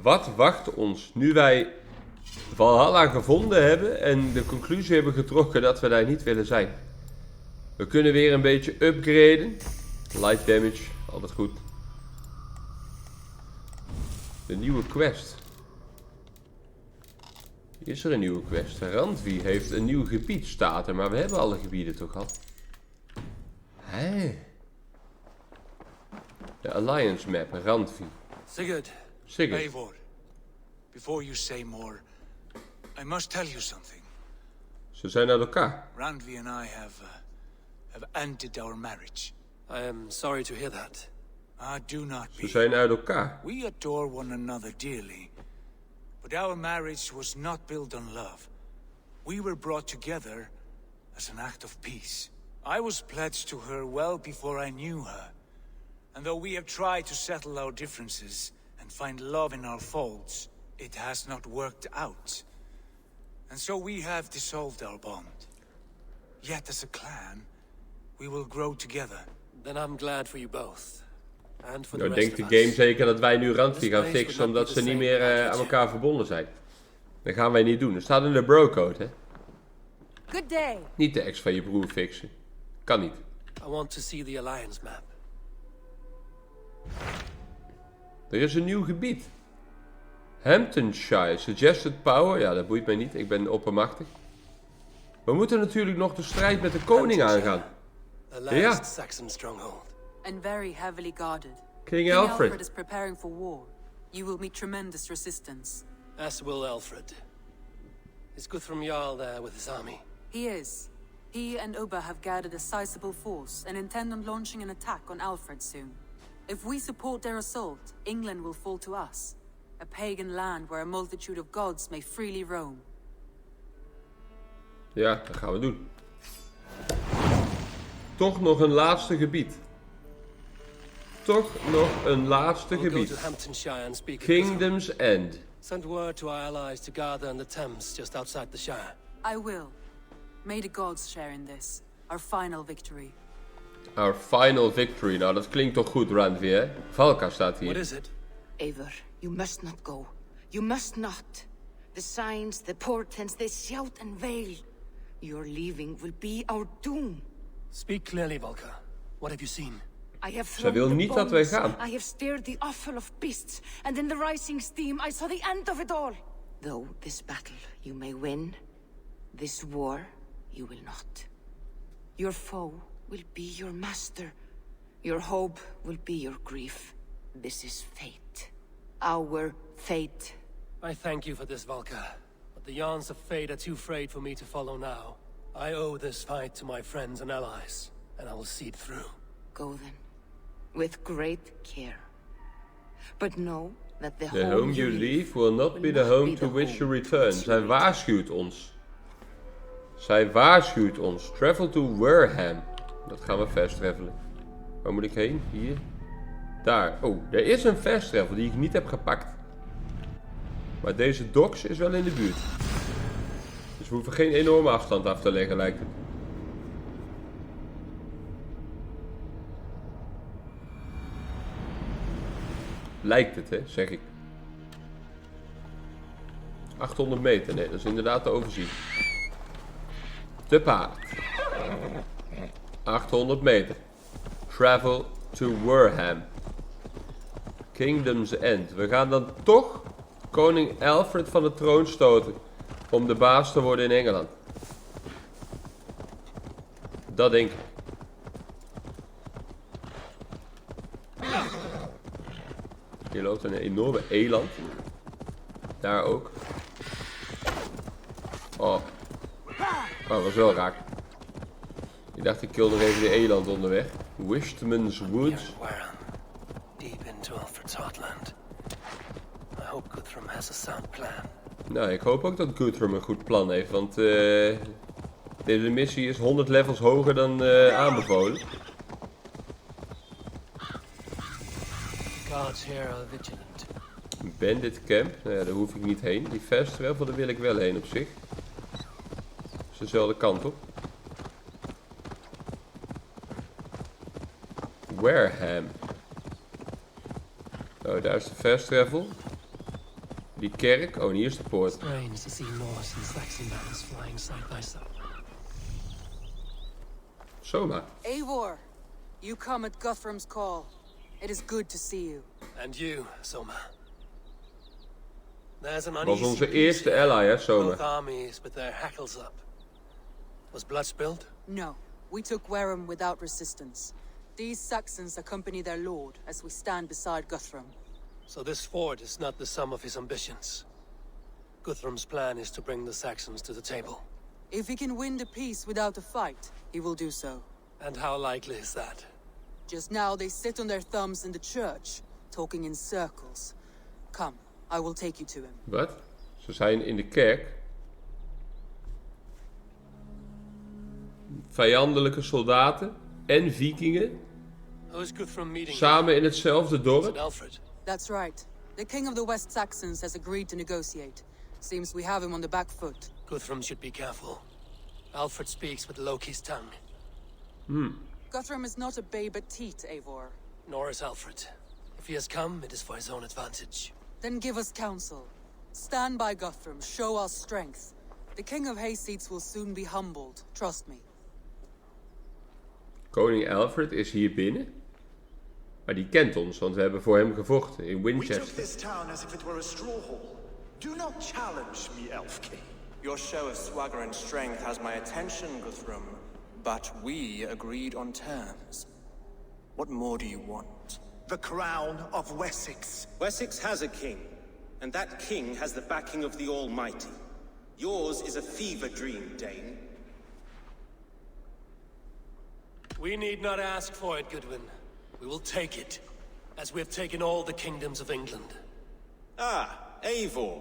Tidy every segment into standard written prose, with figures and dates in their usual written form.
Wat wacht ons nu wij Valhalla gevonden hebben en de conclusie hebben getrokken dat we daar niet willen zijn? We kunnen weer een beetje upgraden. Light damage, altijd goed. De nieuwe quest. Is er een nieuwe quest? Randvi heeft een nieuw gebied, staat er, maar we hebben alle gebieden toch al? Hé. De Alliance map, Randvi. Sigurd. Sigurd. Eivor. Before you say more, I must tell you something. Ze zijn uit elkaar. Randvi and I have ended our marriage. I am sorry to hear that. Do not Ze be. zijn uit elkaar. We adore one another dearly, but our marriage was not built on love. We were brought together as an act of peace. I was pledged to her well before I knew her. And though we have tried to settle our differences and find love in our faults, it has not worked out. And so we have dissolved our bond. Yet as a clan, we will grow together. Then I'm glad for you both. And for the Nou, rest denkt de of game us. zeker dat wij nu Randvi gaan fixen omdat ze niet meer aan elkaar verbonden zijn. Dat gaan wij niet doen. Dat staat in de bro-code, hè. Good day. Niet de ex van je broer fixen. Kan niet. I want to see the Alliance map. Er is een nieuw gebied. Hamptonshire. Suggested power. Ja, dat boeit mij niet. Ik ben oppermachtig. We moeten natuurlijk nog de strijd met de koning aangaan. The last Saxon stronghold. And very heavily guarded. King Aelfred. is preparing for war. You will meet tremendous resistance. As will Aelfred. Is Guthrum Jarl there with his army? He is. He and Ubba have gathered a sizable force and intend on launching an attack on Alfred soon. If we support their assault, England will fall to us. A pagan land where a multitude of gods may freely roam. Ja, dat gaan we doen. Toch nog een laatste gebied. Toch nog een laatste We'll go gebied. to Hamptonshire and speak with Kingdom's End. Guthrum. Send word to our allies to gather in the Thames just outside the Shire. I will. May the gods share in this, our final victory. Our final victory. Nou, dat klinkt toch goed, Randvi, hè? Valka staat What hier. is it? Eivor, you must not go. You must not. The signs, the portents, they shout and wail. Your leaving will be our doom. Speak clearly, Valka. What have you seen? I have Zij thrown wil the niet dat wij bones. gaan. I have stirred the offal of beasts, and in the rising steam I saw the end of it all. Though this battle you may win, this war you will not. Your foe will be your master. Your hope will be your grief. This is fate. Our fate. I thank you for this, Valka. But the yarns of fate are too frayed for me to follow now. I owe this fight to my friends and allies, and I will see it through. Go then, with great care. But know that the The home you leave will not be the home to which you return. Zij waarschuwt ons. Zij waarschuwt ons. Travel to Wareham. Dat gaan we fast travelen. Waar moet ik heen? Hier. Daar. Oh, er is een fast travel die ik niet heb gepakt. Maar deze docks is wel in de buurt. Dus we hoeven geen enorme afstand af te leggen, lijkt het. Lijkt het, hè, zeg ik. 800 meter, nee, dat is inderdaad te overzien. Te paard. 800 meter. Travel to Wareham. Kingdom's End. We gaan dan toch koning Aelfred van de troon stoten. Om de baas te worden in Engeland. Dat denk ik. Hier loopt een enorme eland. Daar ook. Oh. Oh, dat was wel raak. Ik dacht, ik kill nog even de eland onderweg. Wishman's Woods. Deep into Alfred's heartland. I hope Guthrum has a sound plan. Nou, ik hoop ook dat Guthrum een goed plan heeft, want deze missie is 100 levels hoger dan aanbevolen. Guards here are vigilant. Bandit camp, nou ja, daar hoef ik niet heen. Die fast travel, daar wil ik wel heen op zich. Dat is dezelfde kant op. Wareham. Oh, daar is de fast travel. Die kerk. Oh, en hier is de poort. Strange to see Norse and Saxon banners flying side by side. Zomaar. Eivor, you come at Guthrum's call. It is good to see you. And you, Soma. There's an Was uneasy onze peace eerste here. ally, hè, Both Zomaar. armies with their hackles up. Was blood spilled? No, we took Wareham without resistance. These Saxons accompany their lord as we stand beside Guthrum. So this fort is not the sum of his ambitions. Guthrum's plan is to bring the Saxons to the table. If he can win the peace without a fight, he will do so. And how likely is that? Just now they sit on their thumbs in the church, talking in circles. Come, I will take you to him. Wat? Ze zijn in de kerk. Vijandelijke soldaten en vikingen How is Guthrum meeting samen in hetzelfde with dorp. Aelfred? That's right. The king of the West Saxons has agreed to negotiate. Seems we have him on the back foot. Guthrum should be careful. Aelfred speaks with Loki's tongue. Guthrum is not a babe at teat, Eivor. Nor is Aelfred. If he has come, it is for his own advantage. Then give us counsel. Stand by Guthrum, show our strength. The king of Hayseeds will soon be humbled, trust me. Koning Aelfred is hier binnen. Maar die kent ons, want we hebben voor hem gevochten in We took Winchester. this town as if it were a straw hall. Do not challenge me, Elf King. Your show of swagger and strength has my attention, Guthrum. But we agreed on terms. What more do you want? The crown of Wessex. Wessex has a king, and that king has the backing of the Almighty. Yours is a fever dream, Dane. We need not ask for it, Goodwin. We will take it, as we have taken all the kingdoms of England. Ah, Eivor.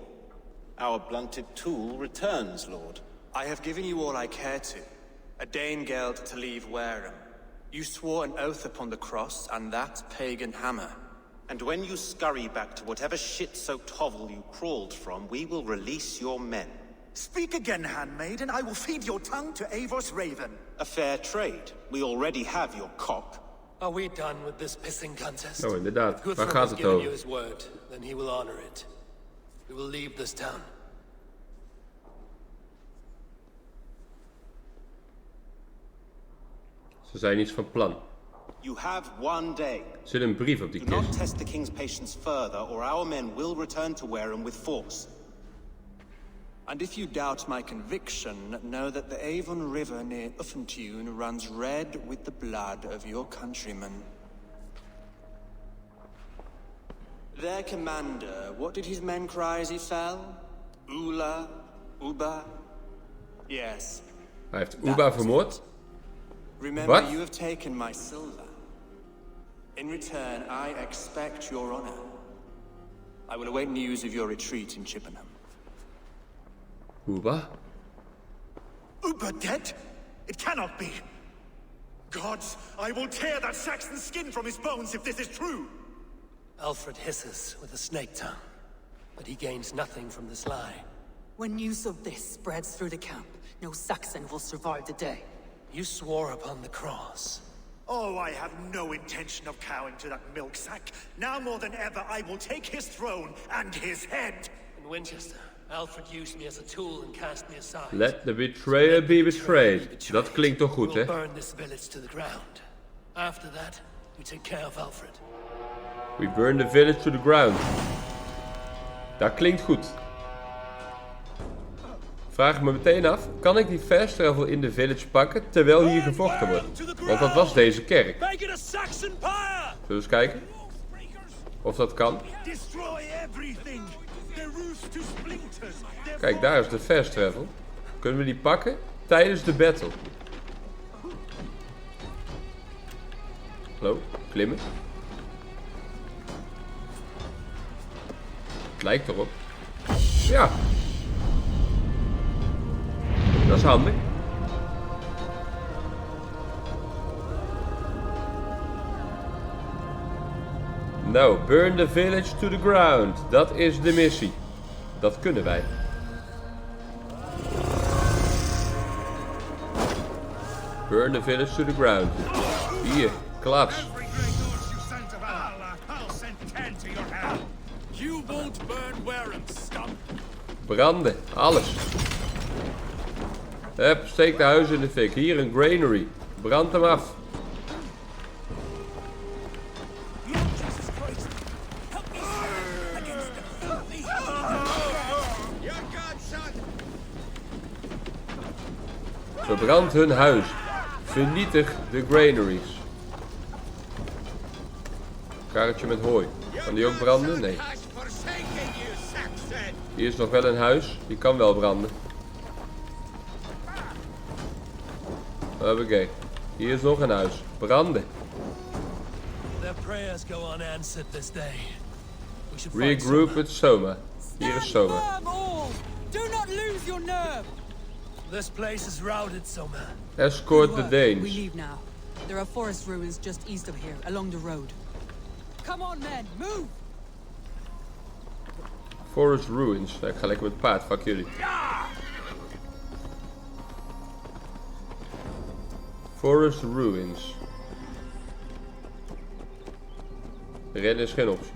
Our blunted tool returns, Lord. I have given you all I care to. A Danegeld to leave Wareham. You swore an oath upon the cross and that pagan hammer. And when you scurry back to whatever shit-soaked hovel you crawled from, we will release your men. Speak again, handmaid, and I will feed your tongue to Eivor's raven. A fair trade. We already have your cock. Are we done with this pissing contest? Nou, inderdaad. If Waar Guthrum gaat has het given you over? his word, then he will honor it. We will leave this town. Ze zijn iets van plan. You have one day. Er zit een brief op die Do not kist. test the king's patience further, or our men will return to Wareham with force. And if you doubt my conviction, know that the Avon River near Uffentune runs red with the blood of your countrymen. Their commander, what did his men cry as he fell? Ula? Uba? Yes. Hij heeft Uba vermoord. Remember, What? you have taken my silver. In return, I expect your honor. I will await news of your retreat in Chippenham. Uba? Uber dead? It cannot be. Gods, I will tear that Saxon skin from his bones if this is true. Aelfred hisses with a snake tongue, but he gains nothing from this lie. When news of this spreads through the camp, no Saxon will survive the day. You swore upon the cross. Oh, I have no intention of cowing to that milk sack. Now more than ever, I will take his throne and his head. In Winchester, Aelfred used me as a tool and cast me aside. Let the betrayer be betrayed. Dat klinkt toch goed, We'll hè? burn this village to the ground. After that, we take care of Aelfred. We burn the village to the ground. Dat klinkt goed. Vraag ik me meteen af, kan ik die fast travel in de village pakken terwijl hier gevochten wordt? Want dat was deze kerk. Zullen we eens kijken of dat kan? Destroy everything. The roofs to splinters. Kijk, daar is de fast travel. Kunnen we die pakken tijdens de battle? Hallo, klimmen. Het lijkt erop. Ja. Dat is handig. Nou, burn the village to the ground. Dat is de missie. Dat kunnen wij. Burn the village to the ground. Hier, klats. You won't burn Wareham, scum. Branden, alles. Hup, steek de huizen in de fik. Hier een granary. Brand hem af. Verbrand hun huis. Vernietig de granaries. Karretje met hooi. Kan die ook branden? Nee. Hier is nog wel een huis. Die kan wel branden. Oké. Hier is nog een huis. Branden. Regroup with Soma. Hier is Soma. Do not lose your nerve. This place is routed, Soma. Escort the We Danes. leave now. There are forest ruins just east of here, along the road. Come on, men, move! Forest ruins. Ik ga lekker met paard. Fuck jullie. Forest ruins. Rennen is geen optie.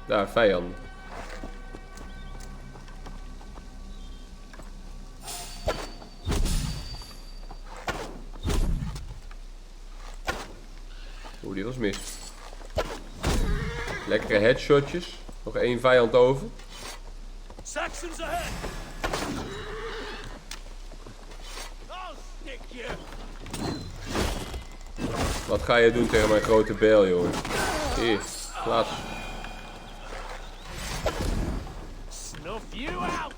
Daar, vijanden. Oeh, die was mis. Lekkere headshotjes. Nog één vijand over. Saxons ahead. I'll stick you. Wat ga je doen tegen mijn grote bijl, jongen? Hier, plaats. Snuff you out.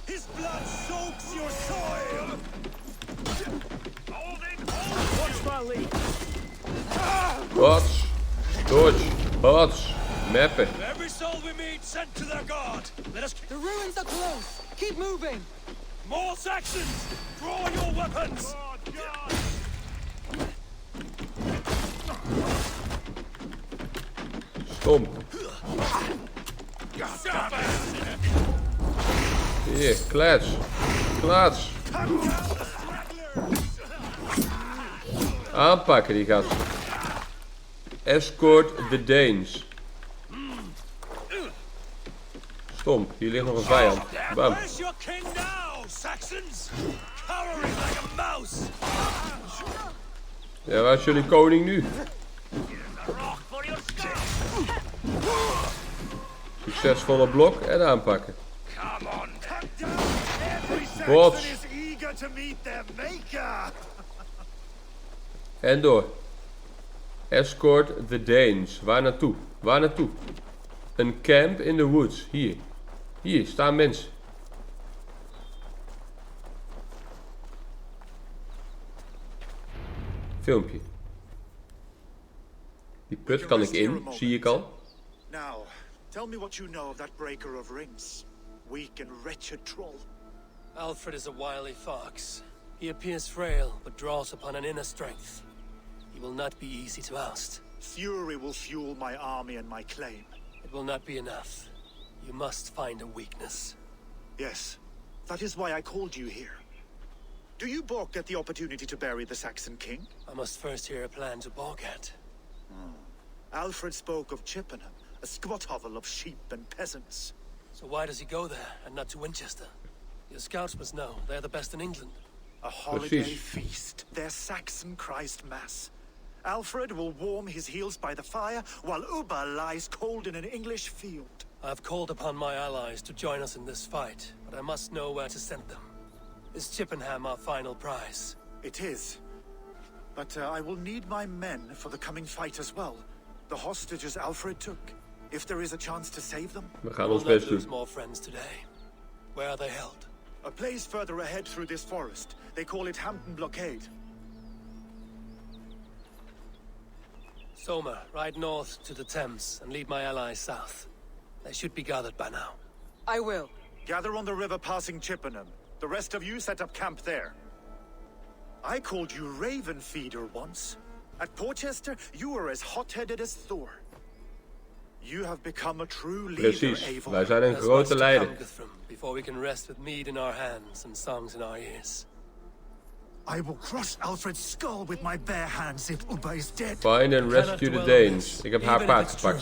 His blood soaks your soil! Watch my lead. Hots. Dodge. Hots. Mappen. Every soul we meet sent to their god. Let us. The ruins are close. Keep moving. More Saxons. Draw your weapons. Stomp. Hier, klats. Klats. Aanpakken die gasten. Escort the Danes. Stomp, hier ligt nog een vijand. Bam. Where's your king now, Saxons? Cowering like a mouse. Ja, waar is jullie koning nu? Succesvolle blok en aanpakken. Come on! Cut down! Every Bots. Saxon is eager to meet their maker! En door. Escort the Danes. Waar naartoe? Waar naartoe? Een camp in the woods. Hier. Hier staan mensen. Filmpje. Die put kan ik in, zie ik al. Now, tell me what you know of that breaker of rings. Weak and wretched troll. Alfred is a wily fox. He appears frail, but draws upon an inner strength. He will not be easy to oust. Fury will fuel my army and my claim. It will not be enough. You must find a weakness. Yes, that is why I called you here. Do you balk at the opportunity to bury the Saxon king? I must first hear a plan to balk at. Alfred spoke of Chippenham, a squat hovel of sheep and peasants. So why does he go there, and not to Winchester? Your scouts must know. They're the best in England. A holiday Precies. feast, their Saxon Christ Mass. Alfred will warm his heels by the fire, while Ubba lies cold in an English field. I've called upon my allies to join us in this fight, but I must know where to send them. Is Chippenham our final prize? It is. But I will need my men for the coming fight as well. The hostages Alfred took. If there is a chance to save them. We gaan We'll ons not best lose doen. more friends today. Where are they held? A place further ahead through this forest. They call it Hampton Blockade. Soma, ride north to the Thames and lead my allies south. They should be gathered by now. I will. Gather on the river passing Chippenham. The rest of you set up camp there. I called you Raven Feeder once. At Porchester, you were as hot-headed as Thor. You have become a true leader, Precies, Avon. wij zijn een There's much grote to leider. come, Guthrum, before we can rest with mead in our hands and songs in our ears. I will crush Alfred's skull with my bare hands if Ubba is dead. Find and rescue the Danes. Ik heb haar paard gepakt.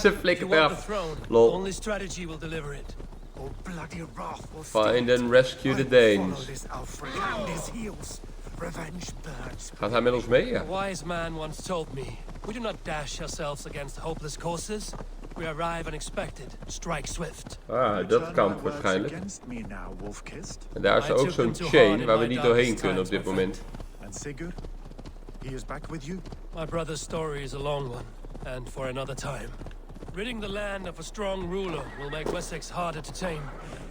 Ze flikkert eraf. Lol. Only strategy will deliver it. Oh, bloody wrath will Find and rescue the Danes. this Alfred and his heels. Revenge burns. Gaat hij met ons mee? Ja. A wise man once told me, we do not dash ourselves against hopeless courses. We arrive unexpected, strike swift. Ah, dat kan waarschijnlijk. Against me now, Wolf-kissed. En daar is ook zo'n chain waar we niet doorheen kunnen op dit moment. And Sigurd? He is back with you? My brother's story is a long one, and for another time. Ridding the land of a strong ruler will make Wessex harder to tame.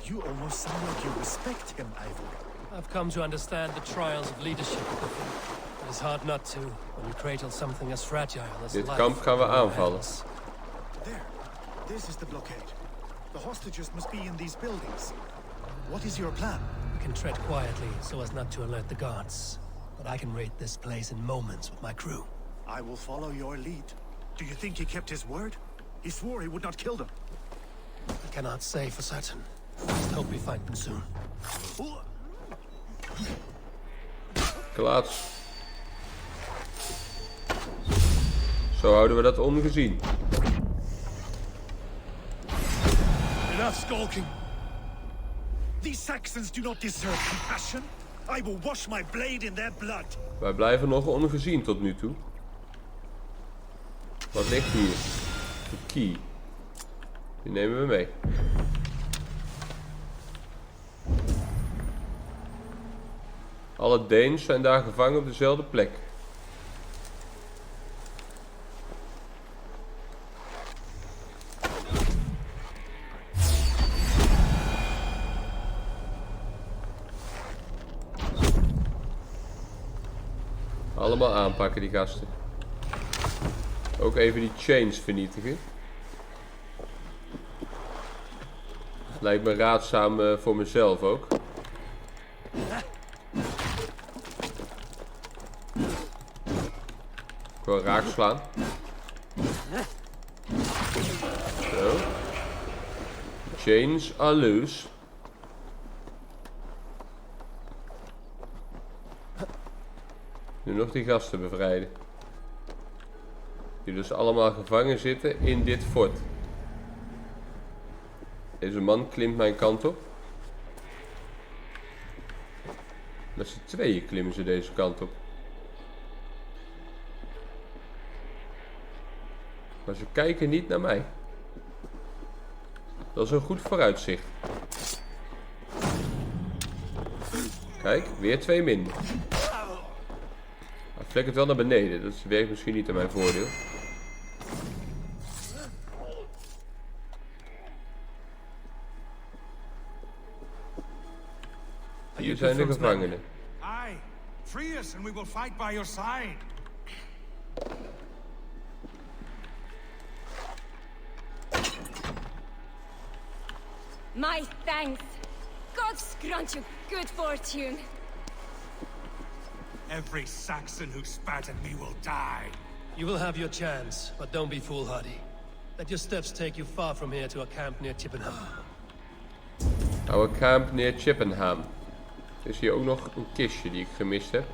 You almost sound like you respect him, Eivor. I've come to understand the trials of leadership. It is hard not to when you cradle something as fragile as Dit life. kamp gaan we aanvallen. There. This is the blockade. The hostages must be in these buildings. What is your plan? We can tread quietly so as not to alert the guards. But I can raid this place in moments with my crew. I will follow your lead. Do you think he kept his word? He swore he would not kill them. I cannot say for certain. Just hope we find them soon. Klaats. Zo houden we dat ongezien. Enough skulking. These Saxons do not deserve compassion. I will wash my blade in their blood. Wij blijven nog ongezien tot nu toe. Wat ligt hier? De key. Die nemen we mee. Alle Danes zijn daar gevangen op dezelfde plek. Allemaal aanpakken die gasten. Ook even die chains vernietigen. Lijkt me raadzaam voor mezelf ook. Gewoon raak slaan. Zo. Chains are loose. Nu nog die gasten bevrijden. Die dus allemaal gevangen zitten in dit fort. Deze man klimt mijn kant op. Met z'n tweeën klimmen ze deze kant op. Maar ze kijken niet naar mij. Dat is een goed vooruitzicht. Kijk, weer 2 minder. Hij flikkert wel naar beneden, dat werkt misschien niet in mijn voordeel. Hier zijn de gevangenen. Aye, free us and we will fight by your side. My thanks. God grant you good fortune. Every Saxon who spat at me will die. You will have your chance, but don't be foolhardy. Let your steps take you far from here to a camp near Chippenham. Our camp near Chippenham. Er is hier ook nog een kistje die ik gemist heb.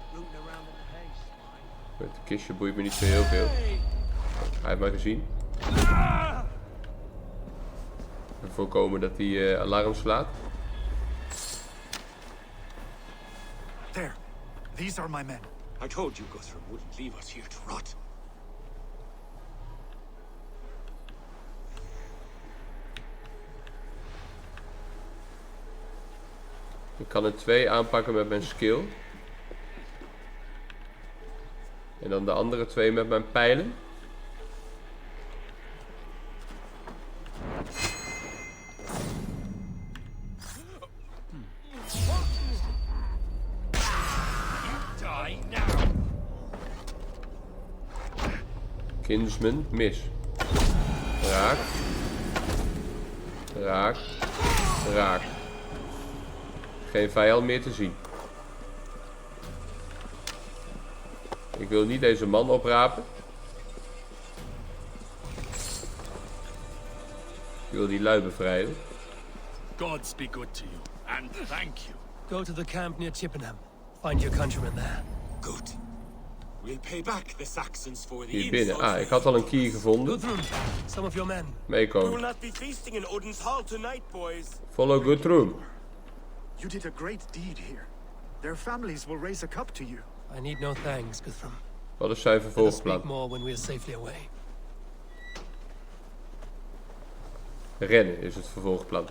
Het kistje boeit me niet zo heel veel. Hij heeft mij gezien. En voorkomen dat hij alarm slaat. There. These are my men. I told you Guthrum wouldn't leave us here to rot. Ik kan er 2 aanpakken met mijn skill. En dan de andere 2 met mijn pijlen. Kinsman, mis. Raak. Raak. Raak. Geen vijand meer te zien. Ik wil niet deze man oprapen. Ik wil die lui bevrijden. Gods be good to you, and thank you. Go to the camp near Chippenham. Find your countrymen there. Good. We'll pay back the Saxons for the Hier binnen. insult Ah, ik had al een key gevonden. Guthrum, some of your men. Meekomen. not be feasting in Odin's hall tonight, boys. Follow Guthrum. You did a great deed here. Their families will raise a cup to you. I need no thanks, Guthrum. Wat is zijn Let us speak vervolgplan? more when we are safely away. Rennen is het vervolgplan.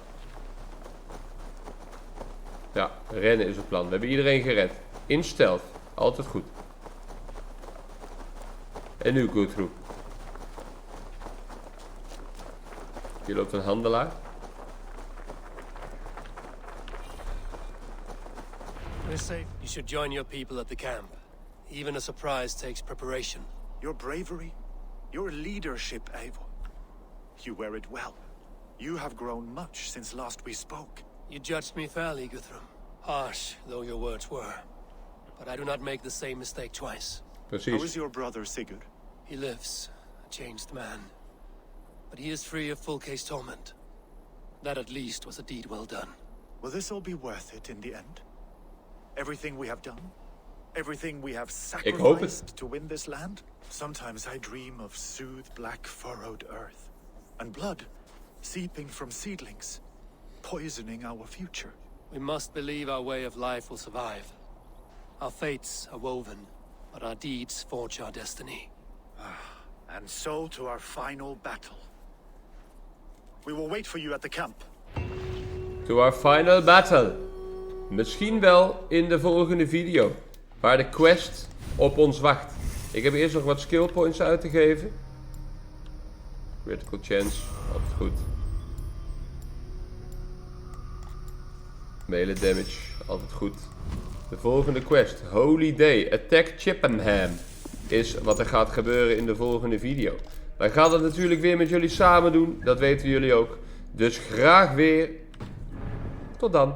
Ja, rennen is het plan. We hebben iedereen gered. In stealth. Altijd goed. En nu Guthrum. Hier loopt een handelaar. We're safe. You should join your people at the camp. Even a surprise takes preparation. Your bravery, your leadership, Eivor. You wear it well. You have grown much since last we spoke. You judged me fairly, Guthrum. Harsh though your words were. But I do not make the same mistake twice. How is Precies. your brother Sigurd? He lives, a changed man. But he is free of full case torment. That at least was a deed well done. Will this all be worth it in the end? Everything we have done? Everything we have hoop het. sacrificed to win this land? Sometimes I dream of soothed black furrowed earth. And blood seeping from seedlings, poisoning our future. We must believe our way of life will survive. Our fates are woven, but our deeds forge our destiny. And so to our final battle. We will wait for you at the camp. To our final battle. Misschien wel in de volgende video. Waar de quest op ons wacht. Ik heb eerst nog wat skill points uit te geven. Critical chance. Altijd goed. Melee damage. Altijd goed. De volgende quest. Holy Day. Attack Chippenham. Is wat er gaat gebeuren in de volgende video. Wij gaan het natuurlijk weer met jullie samen doen. Dat weten jullie ook. Dus graag weer. Tot dan.